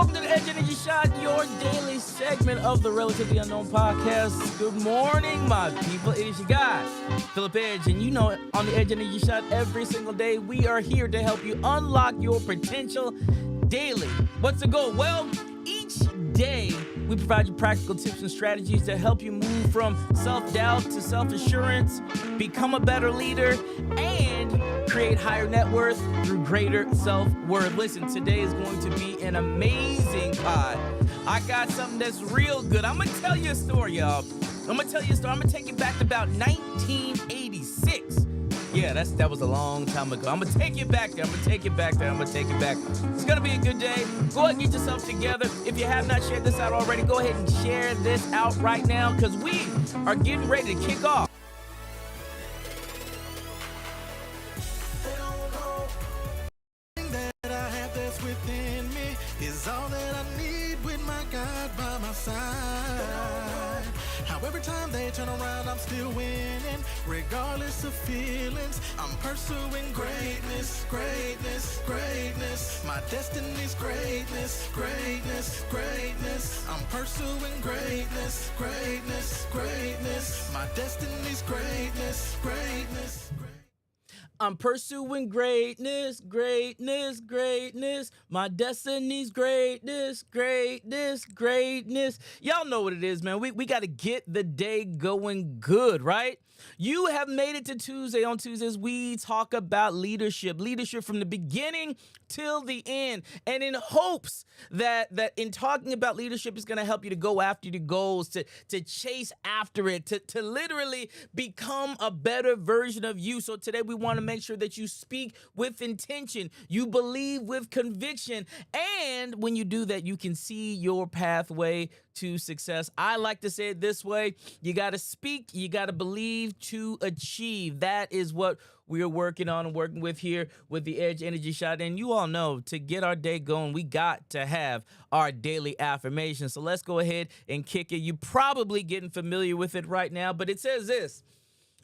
welcome to the Edge Energy Shot, your daily segment of the Relatively Unknown podcast. Good morning, my people. It is your guy, Philip Edge, and you know it, on the Edge Energy Shot every single day, we are here to help you unlock your potential daily. What's the goal? Well, each day, we provide you practical tips and strategies to help you move from self-doubt to self-assurance, become a better leader, and create higher net worth through greater self-worth. Listen, today is going to be an amazing pod. I got something that's real good. I'm going to tell you a story, y'all. I'm going to take you back to about 1986. Yeah, that was a long time ago. I'm going to take you back there. It's going to be a good day. Go ahead and get yourself together. If you have not shared this out already, go ahead and share this out right now because we are getting ready to kick off. That I have that's within me is all that I need with my God by my side. How every time they turn around, I'm still winning, regardless of feelings. I'm pursuing greatness, greatness, greatness. My destiny's greatness, greatness, greatness. I'm pursuing greatness, greatness, greatness. My destiny's greatness, greatness. I'm pursuing greatness, greatness, greatness. My destiny's greatness, greatness, greatness. Y'all know what it is, man. We got to get the day going good, right? You have made it to Tuesday. On Tuesdays, we talk about leadership from the beginning till the end. And in hopes that in talking about leadership is going to help you to go after your goals, to chase after it, to literally become a better version of you. So today we want to make sure that you speak with intention, you believe with conviction, and when you do that, you can see your pathway to success. I like to say it this way: you got to speak, you got to believe to achieve. That is what we're working on and working with here with the Edge Energy Shot. And you all know, to get our day going, we got to have our daily affirmation. So let's go ahead and kick it. You're probably getting familiar with it right now, but it says this: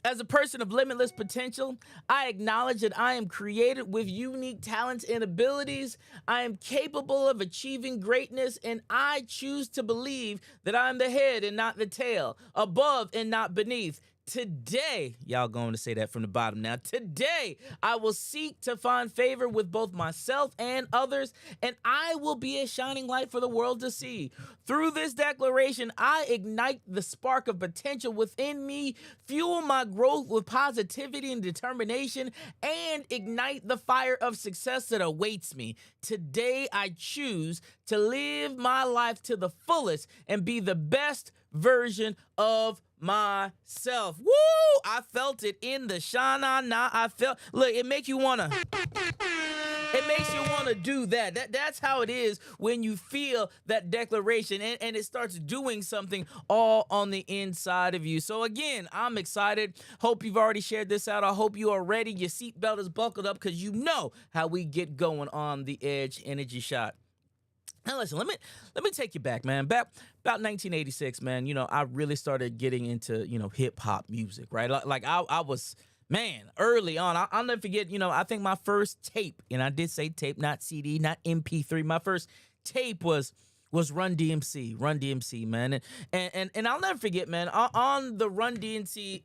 as a person of limitless potential, I acknowledge that I am created with unique talents and abilities. I am capable of achieving greatness, and I choose to believe that I'm the head and not the tail, above and not beneath. Today, y'all going to say that from the bottom now. Today, I will seek to find favor with both myself and others, and I will be a shining light for the world to see. Through this declaration, I ignite the spark of potential within me, fuel my growth with positivity and determination, and ignite the fire of success that awaits me. Today, I choose to live my life to the fullest and be the best version of myself. Woo! I felt it in the shana. Look, it makes you wanna do that. That's how it is when you feel that declaration and it starts doing something all on the inside of you. So again, I'm excited. Hope you've already shared this out. I hope you are ready. Your seatbelt is buckled up because you know how we get going on the Edge Energy Shot. Now listen, let me take you back, man. Back about 1986, man. You know, I really started getting into, hip hop music, right? Like I was, man, early on. I'll never forget. I think my first tape, and I did say tape, not CD, not MP3. My first tape was Run DMC, man. And I'll never forget, man. On the Run DMC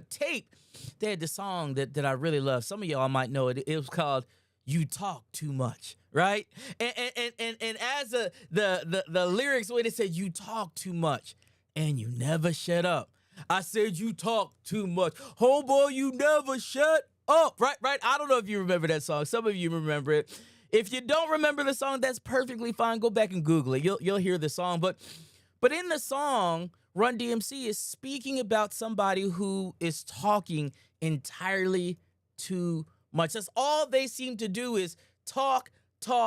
tape, they had the song that I really love. Some of y'all might know it. It was called "You Talk Too Much." Right? And as the lyrics, when it said, "You talk too much and you never shut up." I said, "You talk too much. Homeboy, you never shut up." Right? I don't know if you remember that song. Some of you remember it. If you don't remember the song, that's perfectly fine. Go back and Google it. You'll hear the song. But in the song, Run DMC is speaking about somebody who is talking entirely too much. That's all they seem to do is talk. And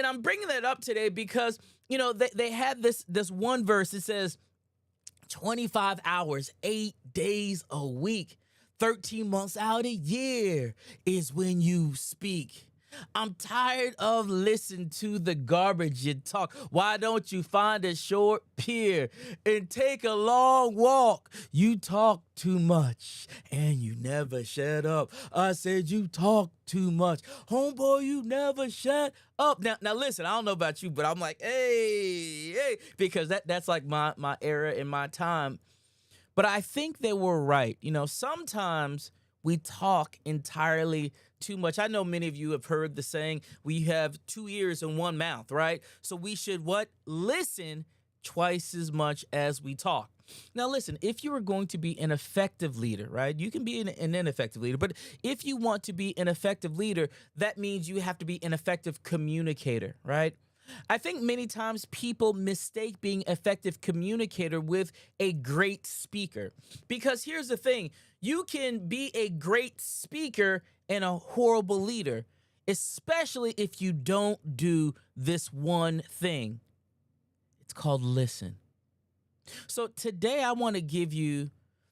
I'm bringing that up today because, they had this one verse. It says 25 hours, 8 days a week, 13 months out a year is when you speak. I'm tired of listening to the garbage you talk. Why don't you find a short pier and take a long walk? You talk too much and you never shut up. I said you talk too much. Homeboy, you never shut up. Now listen, I don't know about you, but I'm like, hey, because that's like my era in my time. But I think they were right. Sometimes we talk entirely too much. I know many of you have heard the saying, we have two ears and one mouth, right? So we should what? Listen twice as much as we talk. Now, listen, if you are going to be an effective leader, right, you can be an ineffective leader, but if you want to be an effective leader, that means you have to be an effective communicator, right? I think many times people mistake being effective communicator with a great speaker. Because here's the thing, you can be a great speaker and a horrible leader, especially if you don't do this one thing. It's called listen. So today I want to give you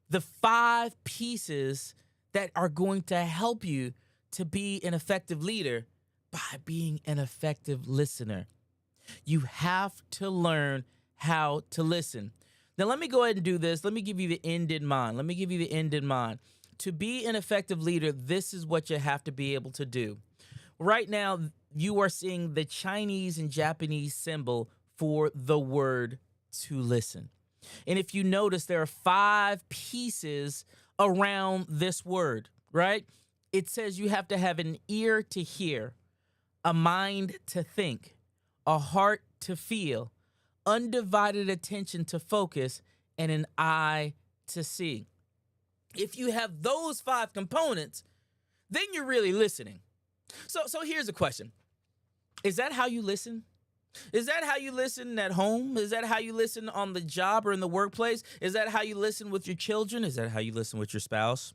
the 5 pieces that are going to help you to be an effective leader by being an effective listener. You have to learn how to listen. Now, let me go ahead and do this. Let me give you the end in mind. To be an effective leader, this is what you have to be able to do. Right now, you are seeing the Chinese and Japanese symbol for the word to listen. And if you notice, there are 5 pieces around this word, right? It says you have to have an ear to hear, a mind to think, a heart to feel, undivided attention to focus, and an eye to see. If you have those 5 components, then you're really listening. So here's a question. Is that how you listen? Is that how you listen at home? Is that how you listen on the job or in the workplace? Is that how you listen with your children? Is that how you listen with your spouse?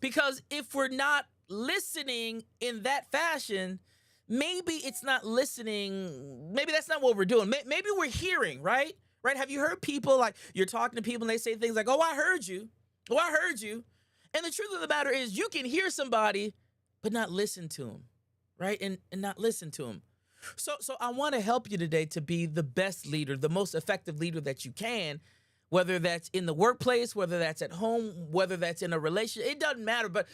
Because if we're not listening in that fashion, maybe it's not listening. Maybe that's not what we're doing. Maybe we're hearing, right? Right? Have you heard people, like, you're talking to people and they say things like, oh, I heard you. Oh, I heard you. And the truth of the matter is you can hear somebody, but not listen to them, right? And not listen to them. So I want to help you today to be the best leader, the most effective leader that you can, whether that's in the workplace, whether that's at home, whether that's in a relationship. It doesn't matter, but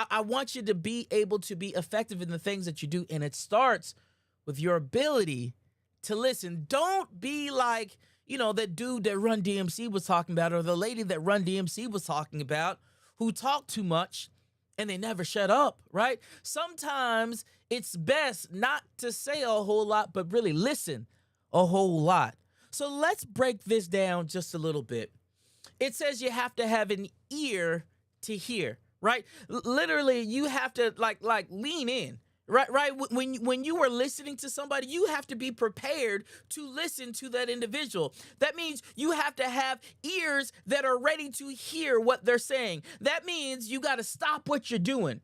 I want you to be able to be effective in the things that you do, and it starts with your ability to listen. Don't be like, that dude that Run DMC was talking about, or the lady that Run DMC was talking about, who talked too much and they never shut up, right? Sometimes it's best not to say a whole lot, but really listen a whole lot. So let's break this down just a little bit. It says you have to have an ear to hear, right? Literally, you have to like lean in, right? When you are listening to somebody, you have to be prepared to listen to that individual. That means you have to have ears that are ready to hear what they're saying. That means you got to stop what you're doing.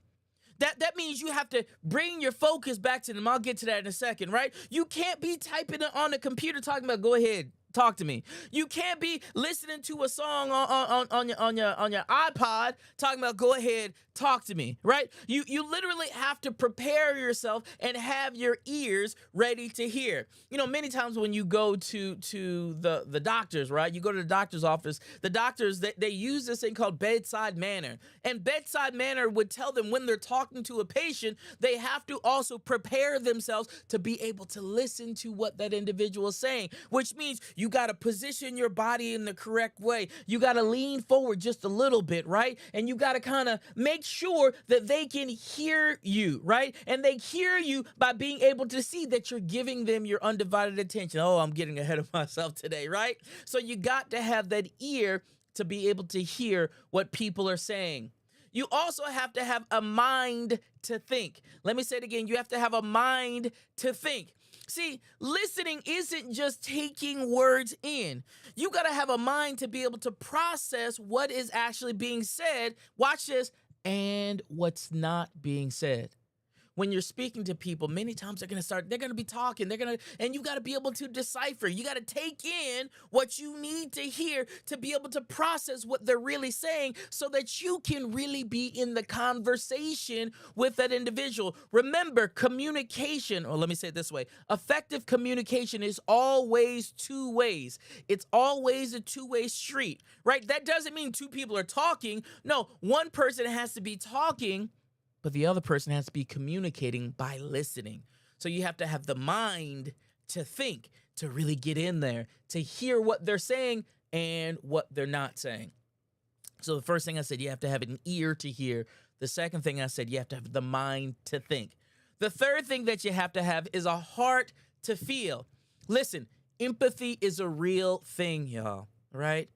That means you have to bring your focus back to them. I'll get to that in a second, right? You can't be typing on the computer talking about, go ahead, talk to me. You can't be listening to a song on your iPod talking about, go ahead, talk to me, right? You literally have to prepare yourself and have your ears ready to hear. Many times when you go to the doctors, right? You go to the doctor's office, the doctors, they use this thing called bedside manner. And bedside manner would tell them when they're talking to a patient, they have to also prepare themselves to be able to listen to what that individual is saying, which means you got to position your body in the correct way. You got to lean forward just a little bit, right? And you got to kind of make sure that they can hear you, right? And they hear you by being able to see that you're giving them your undivided attention. Oh, I'm getting ahead of myself today, right? So you got to have that ear to be able to hear what people are saying. You also have to have a mind to think. Let me say it again. You have to have a mind to think. See, listening isn't just taking words in. You got to have a mind to be able to process what is actually being said. Watch this. And what's not being said. when you're speaking to people, many times they're going to be talking. And you got to be able to decipher. You got to take in what you need to hear to be able to process what they're really saying so that you can really be in the conversation with that individual. Remember, communication, or let me say it this way, effective communication is always two ways. It's always a two-way street, right? That doesn't mean two people are talking. No, one person has to be talking, but the other person has to be communicating by listening. So you have to have the mind to think, to really get in there, to hear what they're saying and what they're not saying. So the first thing I said, you have to have an ear to hear. The second thing I said, you have to have the mind to think. The third thing that you have to have is a heart to feel. Listen, empathy is a real thing, y'all, right?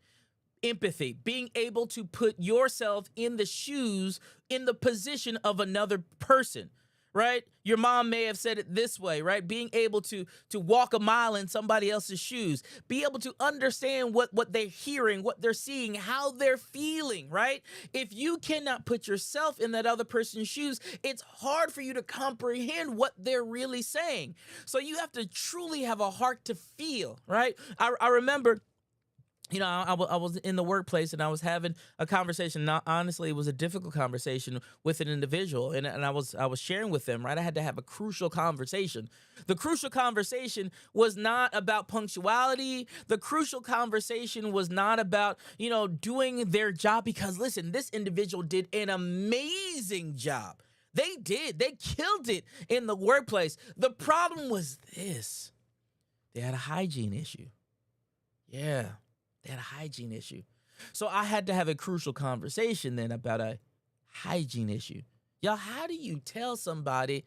Empathy, being able to put yourself in the shoes, in the position of another person, right? Your mom may have said it this way, right? Being able to walk a mile in somebody else's shoes, be able to understand what they're hearing, what they're seeing, how they're feeling, right? If you cannot put yourself in that other person's shoes, it's hard for you to comprehend what they're really saying. So you have to truly have a heart to feel, right? I remember, I was in the workplace and I was having a conversation. Now, honestly, it was a difficult conversation with an individual, and I was sharing with them, right? I had to have a crucial conversation. The crucial conversation was not about punctuality. The crucial conversation was not about, doing their job, because listen, this individual did an amazing job. They did. They killed it in the workplace. The problem was this. They had a hygiene issue. Yeah. They had a hygiene issue. So I had to have a crucial conversation then about a hygiene issue. Y'all, how do you tell somebody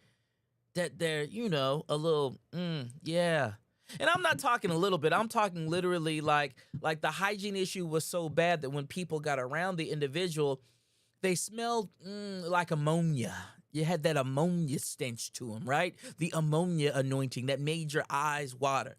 that they're, a little, yeah. And I'm not talking a little bit. I'm talking literally like the hygiene issue was so bad that when people got around the individual, they smelled like ammonia. You had that ammonia stench to them, right? The ammonia anointing that made your eyes water.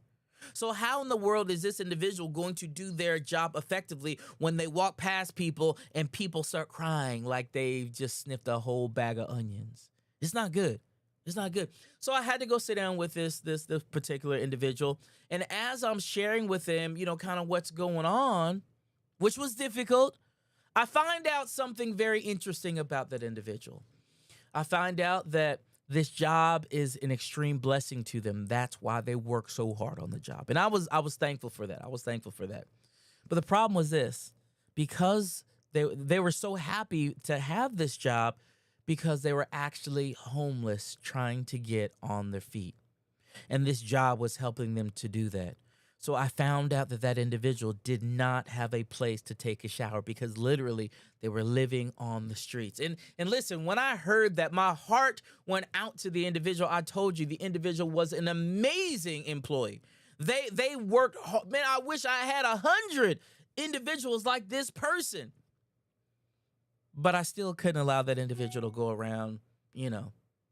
So how in the world is this individual going to do their job effectively when they walk past people and people start crying like they've just sniffed a whole bag of onions? It's not good. It's not good. So I had to go sit down with this particular individual. And as I'm sharing with him, kind of what's going on, which was difficult, I find out something very interesting about that individual. I find out that this job is an extreme blessing to them. That's why they work so hard on the job. And I was thankful for that. I was thankful for that. But the problem was this, because they were so happy to have this job because they were actually homeless trying to get on their feet. And this job was helping them to do that. So I found out that individual did not have a place to take a shower because literally they were living on the streets. And listen, when I heard that, my heart went out to the individual. I told you the individual was an amazing employee. They worked hard. Man, I wish I had 100 individuals like this person. But I still couldn't allow that individual to go around,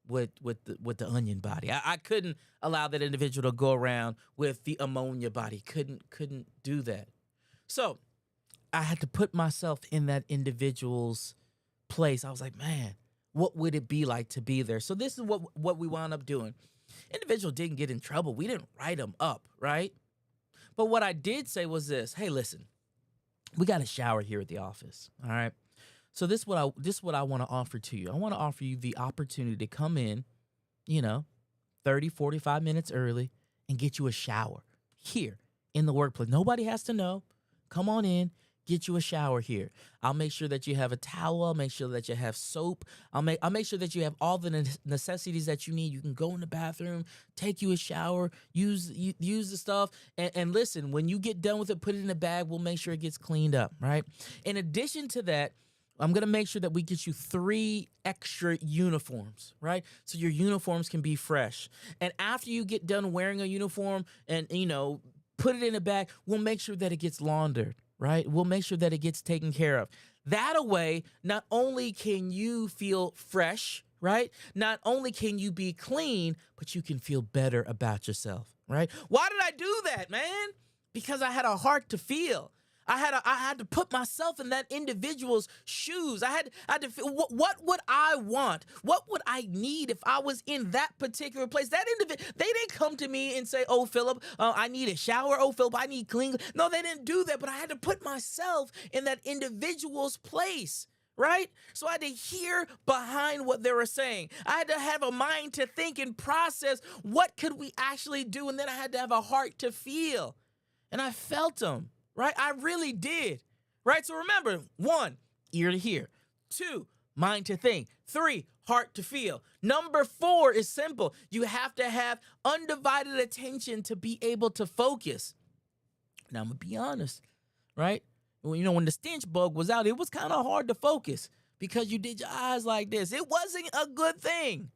with the onion body. I couldn't allow that individual to go around with the ammonia body. Couldn't do that. So I had to put myself in that individual's place. I was like, man, what would it be like to be there? So this is what we wound up doing. Individual didn't get in trouble. We didn't write him up, right? But what I did say was this: hey, listen, we got a shower here at the office, all right? So this is what I want to offer to you. I want to offer you the opportunity to come in, 30, 45 minutes early and get you a shower here in the workplace. Nobody has to know. Come on in, get you a shower here. I'll make sure that you have a towel. I'll make sure that you have soap. I'll make sure that you have all the necessities that you need. You can go in the bathroom, take you a shower, use the stuff. And listen, when you get done with it, put it in a bag. We'll make sure it gets cleaned up, right? In addition to that, I'm going to make sure that we get you 3 extra uniforms, right? So your uniforms can be fresh. And after you get done wearing a uniform and, put it in a bag, we'll make sure that it gets laundered, right? We'll make sure that it gets taken care of. That way, not only can you feel fresh, right? Not only can you be clean, but you can feel better about yourself, right? Why did I do that, man? Because I had a heart to feel. I had to put myself in that individual's shoes. I had to feel what would I want? What would I need if I was in that particular place? That individual, they didn't come to me and say, "Oh, Philip, I need a shower. Oh, Philip, I need clean." No, they didn't do that. But I had to put myself in that individual's place. Right? So I had to hear behind what they were saying. I had to have a mind to think and process what could we actually do. And then I had to have a heart to feel. And I felt them, right? I really did, right? So remember, 1, ear to hear. 2, mind to think. 3, heart to feel. Number 4 is simple. You have to have undivided attention to be able to focus. Now, I'm going to be honest, right? Well, when the stench bug was out, it was kind of hard to focus because you did your eyes like this. It wasn't a good thing.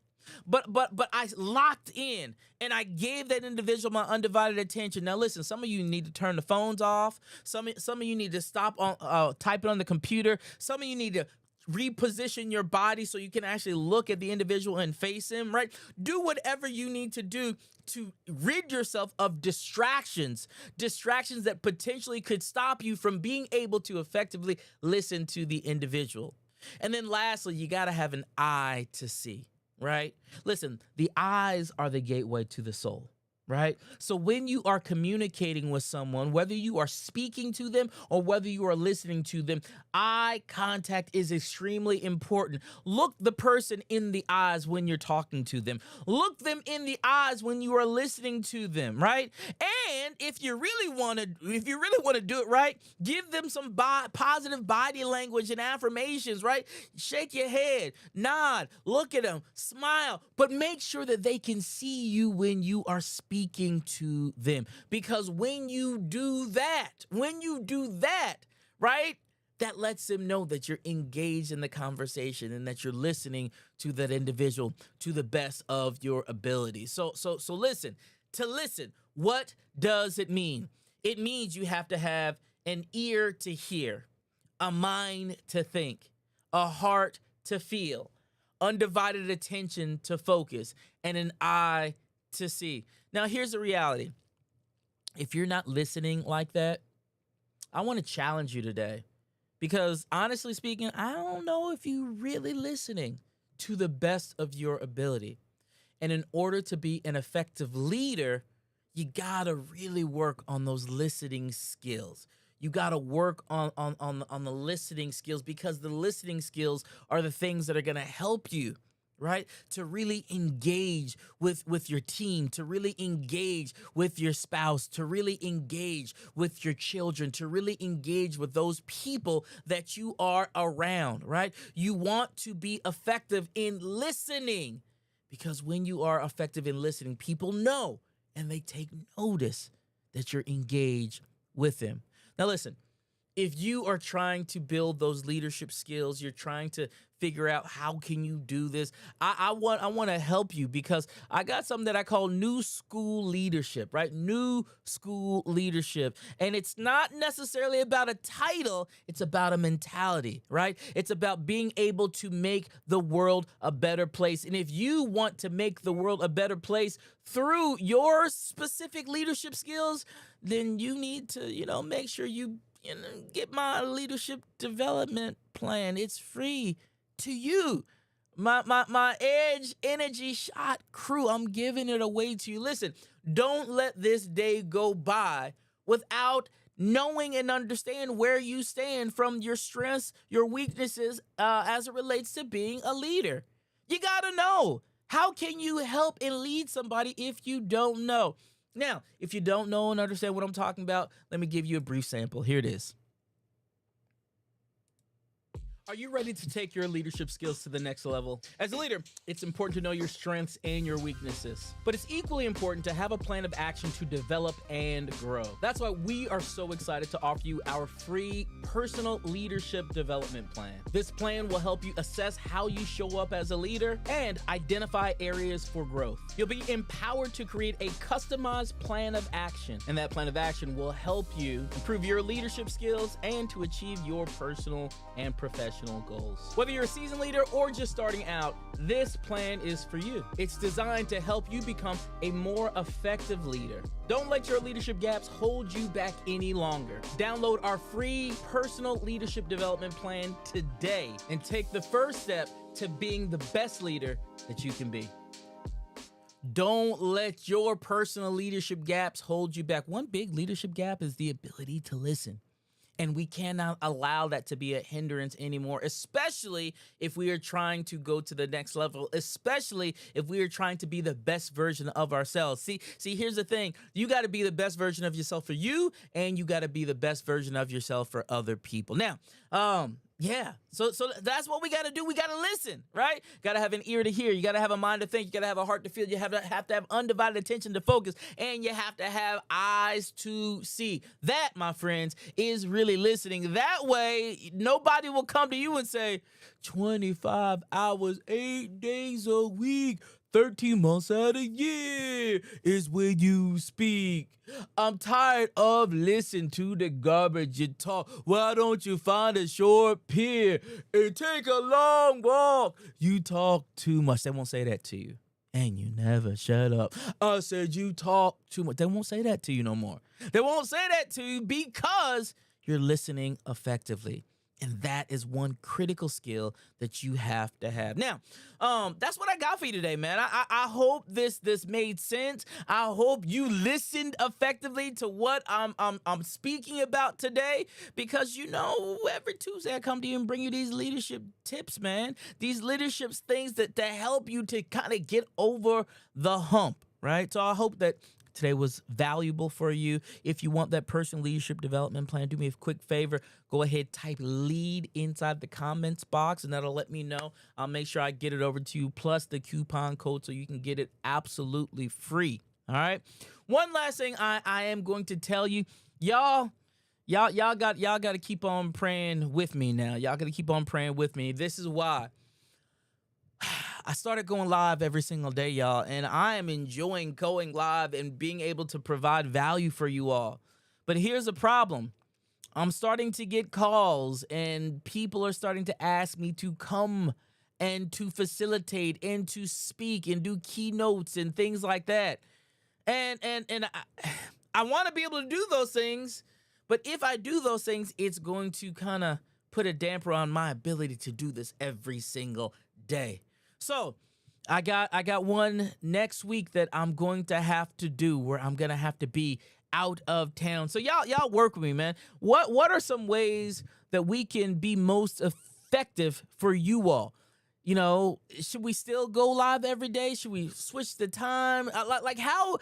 But I locked in and I gave that individual my undivided attention. Now listen, some of you need to turn the phones off. Some of you need to stop on typing on the computer. Some of you need to reposition your body so you can actually look at the individual and face him, right? Do whatever you need to do to rid yourself of distractions that potentially could stop you from being able to effectively listen to the individual. And then lastly, you got to have an eye to see. Right? Listen, the eyes are the gateway to the soul, right? So when you are communicating with someone, whether you are speaking to them or whether you are listening to them, eye contact is extremely important. Look the person in the eyes when you're talking to them. Look them in the eyes when you are listening to them, right? And if you really want to do it right, give them some positive body language and affirmations, right? Shake your head, nod, look at them, smile, but make sure that they can see you when you are speaking to them. Because when you do that, right? That lets them know that you're engaged in the conversation and that you're listening to that individual to the best of your ability. So listen. To listen, what does it mean? It means you have to have an ear to hear, a mind to think, a heart to feel, undivided attention to focus, and an eye to see. Now, here's the reality. If you're not listening like that, I want to challenge you today. Because honestly speaking, I don't know if you're really listening to the best of your ability. And in order to be an effective leader, you gotta really work on those listening skills. You gotta work on the listening skills, because the listening skills are the things that are gonna help you, right? To really engage with your team, to really engage with your spouse, to really engage with your children, to really engage with those people that you are around, right? You want to be effective in listening, because when you are effective in listening, people know and they take notice that you're engaged with them. Now listen, if you are trying to build those leadership skills, you're trying to figure out how can you do this, I want to help you, because I got something that I call new school leadership, right? New school leadership. And it's not necessarily about a title, it's about a mentality, right? It's about being able to make the world a better place. And if you want to make the world a better place through your specific leadership skills, then you need to, make sure you get my leadership development plan. It's free to you. My Edge Energy Shot crew, I'm giving it away to you. Listen, don't let this day go by without knowing and understand where you stand from your strengths, your weaknesses, as it relates to being a leader. You gotta know. How can you help and lead somebody if you don't know? Now, if you don't know and understand what I'm talking about, let me give you a brief sample. Here it is. Are you ready to take your leadership skills to the next level? As a leader, it's important to know your strengths and your weaknesses, but it's equally important to have a plan of action to develop and grow. That's why we are so excited to offer you our free personal leadership development plan. This plan will help you assess how you show up as a leader and identify areas for growth. You'll be empowered to create a customized plan of action, and that plan of action will help you improve your leadership skills and to achieve your personal and professional professional goals. Whether you're a seasoned leader or just starting out, this plan is for you. It's designed to help you become a more effective leader. Don't let your leadership gaps hold you back any longer. Download our free personal leadership development plan today and take the first step to being the best leader that you can be. Don't let your personal leadership gaps hold you back. One big leadership gap is the ability to listen. And we cannot allow that to be a hindrance anymore, especially if we are trying to go to the next level, especially if we are trying to be the best version of ourselves. See, here's the thing. You got to be the best version of yourself for you, and you got to be the best version of yourself for other people. Now, yeah, so that's what we got to do. We got to listen, right? Got to have an ear to hear. You got to have a mind to think. You got to have a heart to feel. You have to have undivided attention to focus, and you have to have eyes to see. That, my friends, is really listening. That way, nobody will come to you and say, 25 hours, 8 days a week, 13 months out of year is when you speak. I'm tired of listening to the garbage you talk. Why don't you find a short pier and take a long walk? You talk too much. They won't say that to you. And you never shut up. I said you talk too much. They won't say that to you no more. They won't say that to you because you're listening effectively. And that is one critical skill that you have to have. Now, that's what I got for you today, man. I hope this made sense. I hope you listened effectively to what I'm speaking about today, because every Tuesday I come to you and bring you these leadership tips, man. These leadership things that help you to kind of get over the hump, right? So I hope that today was valuable for you. If you want that personal leadership development plan, do me a quick favor. Go ahead, type LEAD inside the comments box, and that'll let me know. I'll make sure I get it over to you, plus the coupon code so you can get it absolutely free. All right. One last thing I am going to tell you, y'all got to keep on praying with me now. Y'all got to keep on praying with me. This is why. I started going live every single day, y'all, and I am enjoying going live and being able to provide value for you all. But here's the problem. I'm starting to get calls, and people are starting to ask me to come and to facilitate and to speak and do keynotes and things like that. And I want to be able to do those things, but if I do those things, it's going to kind of put a damper on my ability to do this every single day. So I got one next week that I'm going to have to do, where I'm going to have to be out of town. So y'all work with me, man. What are some ways that we can be most effective for you all? Should we still go live every day? Should we switch the time? Like how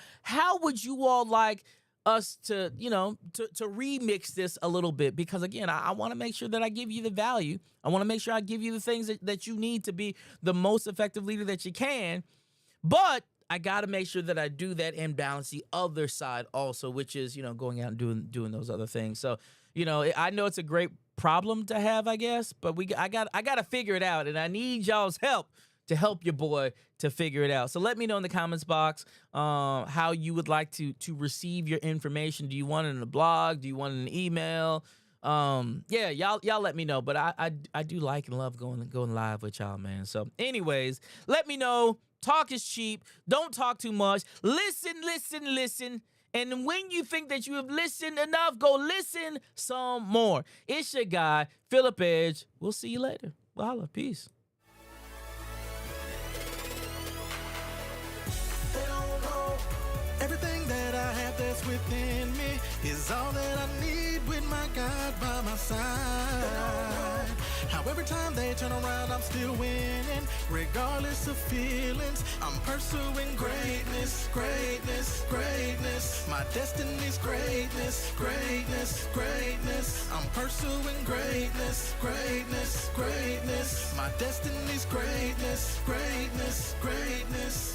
would you all like us to remix this a little bit? Because again, I want to make sure that I give you the value. I want to make sure I give you the things that you need to be the most effective leader that you can. But I got to make sure that I do that and balance the other side also, which is, going out and doing those other things. So, I know it's a great problem to have, I guess, but I got to figure it out, and I need y'all's help to help your boy to figure it out. So let me know in the comments box how you would like to receive your information. Do you want it in a blog? Do you want it in an email? Yeah, y'all let me know. But I do like and love going live with y'all, man. So anyways, let me know. Talk is cheap. Don't talk too much. Listen. And when you think that you have listened enough, go listen some more. It's your guy, Philip Edge. We'll see you later. Holla. Peace. Everything that I have that's within me is all that I need with my God by my side. How every time they turn around, I'm still winning. Regardless of feelings, I'm pursuing greatness, greatness, greatness. My destiny's greatness, greatness, greatness. I'm pursuing greatness, greatness, greatness. My destiny's greatness, greatness, greatness.